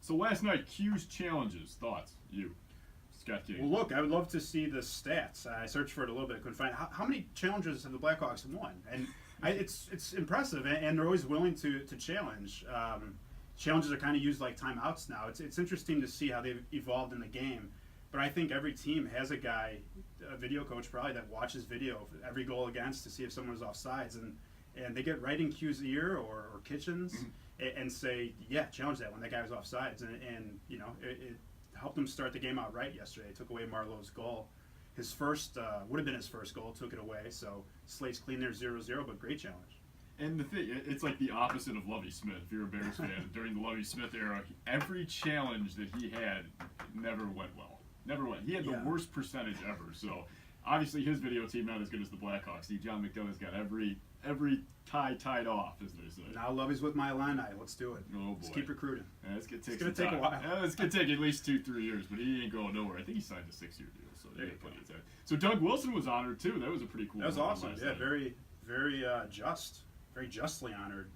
So last night, Q's challenges. Thoughts? You, Scott King. Well, look, I would love to see the stats. I searched for it a little bit, couldn't find it. How many challenges have the Blackhawks won? And it's impressive, and they're always willing to challenge. Challenges are kind of used like timeouts now. It's interesting to see how they've evolved in the game. But I think every team has a guy, a video coach probably, that watches video of every goal against to see if someone's offsides. And they get right in Q's ear or Kitchens and say, yeah, challenge that when that guy was offsides. And you know, it helped them start the game out right yesterday. It took away Marlowe's goal. His first, would have been his first goal, took it away. So slate's clean there, 0-0, but great challenge. And the thing, it's like the opposite of Lovie Smith. If you're a Bears fan, during the Lovie Smith era, every challenge that he had never went well. Never went. He had the worst percentage ever. So obviously his video team not as good as the Blackhawks. See, John McDonough's got every tie tied off, as they say. Now Lovey's with my Illini. Let's do it. Oh boy. Let's keep recruiting. Yeah, it's going to take a while. Yeah, it's going to take at least 2-3 years, but he ain't going nowhere. I think he signed a 6-year deal, so they got plenty of time. So Doug Wilson was honored too. That was a pretty cool. That was awesome. Yeah, night. very justly honored.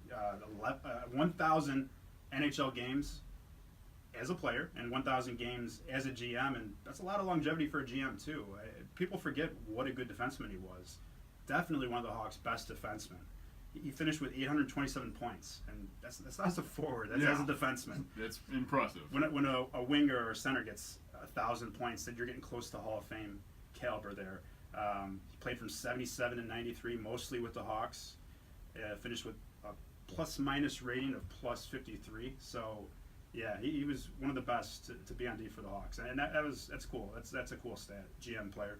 1,000 NHL games as a player and 1,000 games as a GM, and that's a lot of longevity for a GM too. People forget what a good defenseman he was. Definitely one of the Hawks' best defensemen. He finished with 827 points, and that's not as a forward. That's as a defenseman. That's impressive. When a winger or center gets 1,000 points, then you're getting close to Hall of Fame caliber there. He played from 77 to 93, mostly with the Hawks. Finished with a plus-minus rating of plus 53. So, yeah, he was one of the best to be on D for the Hawks, and that's cool. That's a cool stat. GM player.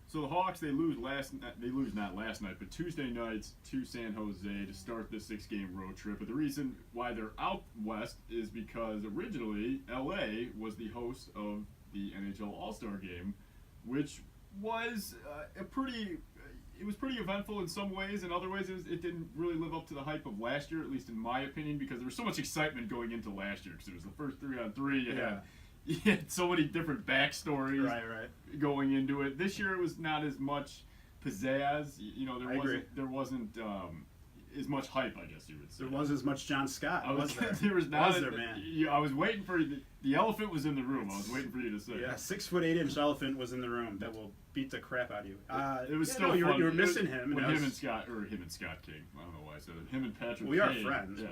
So the Hawks, they lose not last night, but Tuesday nights to San Jose to start this 6-game road trip. But the reason why they're out west is because originally LA was the host of the NHL All-Star game, which was pretty eventful in some ways. In other ways, it didn't really live up to the hype of last year, at least in my opinion, because there was so much excitement going into last year. Because it was the first 3-on-3. You had so many different backstories going into it. This year it was not as much pizzazz. You know, there wasn't as much hype, I guess you would say. There wasn't as much John Scott. There was not. Man? I was waiting for you. The elephant was in the room. I was waiting for you to say. Yeah, 6'8" elephant was in the room that will beat the crap out of you. It was still fun. You were missing him. When him and Scott King. I don't know why I said it. Him and Patrick. We are Kane, friends. Yeah.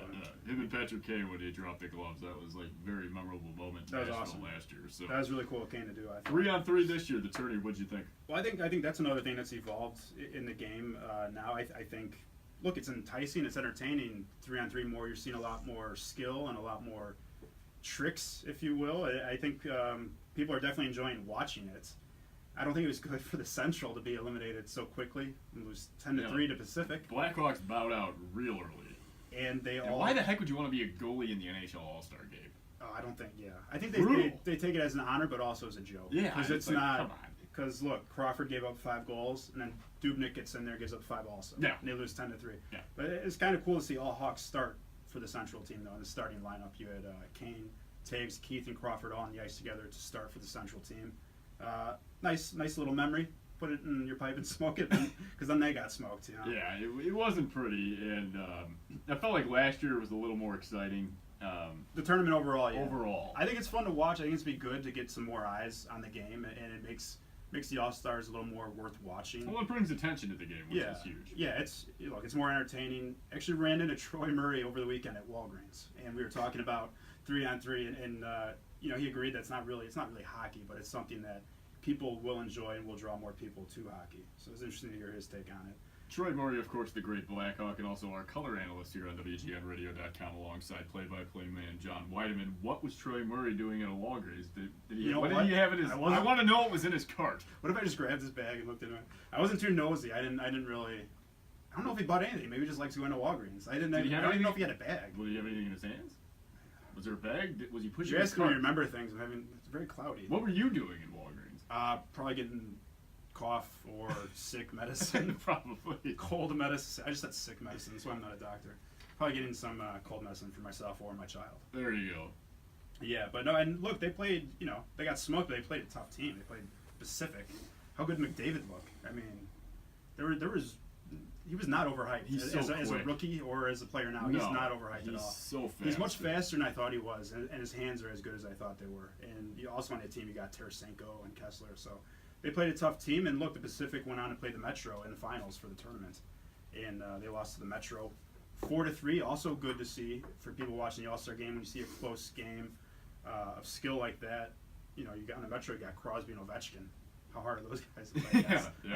Him and Patrick Kane when he dropped the gloves. That was like a very memorable moment. That was awesome last year. So that was really cool of Kane to do. I thought. 3-on-3 this year. The tourney. What'd you think? Well, I think that's another thing that's evolved in the game now. I think. Look, it's enticing, it's entertaining. 3-on-3 more, you're seeing a lot more skill and a lot more tricks, if you will. I think people are definitely enjoying watching it. I don't think it was good for the Central to be eliminated so quickly. It was 10-3 to Pacific. Blackhawks bowed out real early. And why the heck would you want to be a goalie in the NHL All-Star game? Oh, I don't think. I think they take it as an honor, but also as a joke. Yeah, because it's like, not. Come on. Because look, Crawford gave up 5 goals, and then Dubnyk gets in there, gives up 5 also. Yeah. And they lose 10-3. Yeah. But it's kind of cool to see all Hawks start for the Central team, though. In the starting lineup, you had Kane, Taves, Keith, and Crawford all on the ice together to start for the Central team. Nice little memory. Put it in your pipe and smoke it, because then they got smoked. You know? Yeah, it wasn't pretty, and I felt like last year was a little more exciting. The tournament overall, yeah. Overall. I think it's fun to watch. I think it's be good to get some more eyes on the game, and it makes the All-Stars a little more worth watching. Well, it brings attention to the game, which is huge. Yeah, it's more entertaining. Actually ran into Troy Murray over the weekend at Walgreens, and we were talking about 3-on-3, and he agreed that it's not really hockey, but it's something that people will enjoy and will draw more people to hockey. So it's interesting to hear his take on it. Troy Murray, of course, the great Blackhawk, and also our color analyst here on WGNradio.com, alongside play-by-play man John Weideman. What was Troy Murray doing at a Walgreens? Did he have in his? I want to know what was in his cart. What if I just grabbed his bag and looked into it? I wasn't too nosy. I didn't really. I don't know if he bought anything. Maybe he just likes going to Walgreens. I don't even know if he had a bag. Did he have anything in his hands? Was there a bag? Was he pushing? You're asking me to remember things. It's very cloudy. What were you doing in Walgreens? Probably getting cough or sick medicine. Probably. Cold medicine. I just said sick medicine, so I'm not a doctor. Probably getting some cold medicine for myself or my child. There you go. Yeah, but no, and look, they played, they got smoked, but they played a tough team. They played Pacific. How good McDavid look? I mean, there was he was not overhyped He's as a rookie or as a player now. He's not overhyped at all. He's so fast. He's much faster than I thought he was, and his hands are as good as I thought they were. And you also on that team, you got Tarasenko and Kessler. So they played a tough team. And look, the Pacific went on to play the Metro in the finals for the tournament, and they lost to the Metro 4-3. Also good to see for people watching the All-Star game when you see a close game of skill like that. You know, you got on the Metro, you got Crosby and Ovechkin. How hard are those guys to play against? Yeah.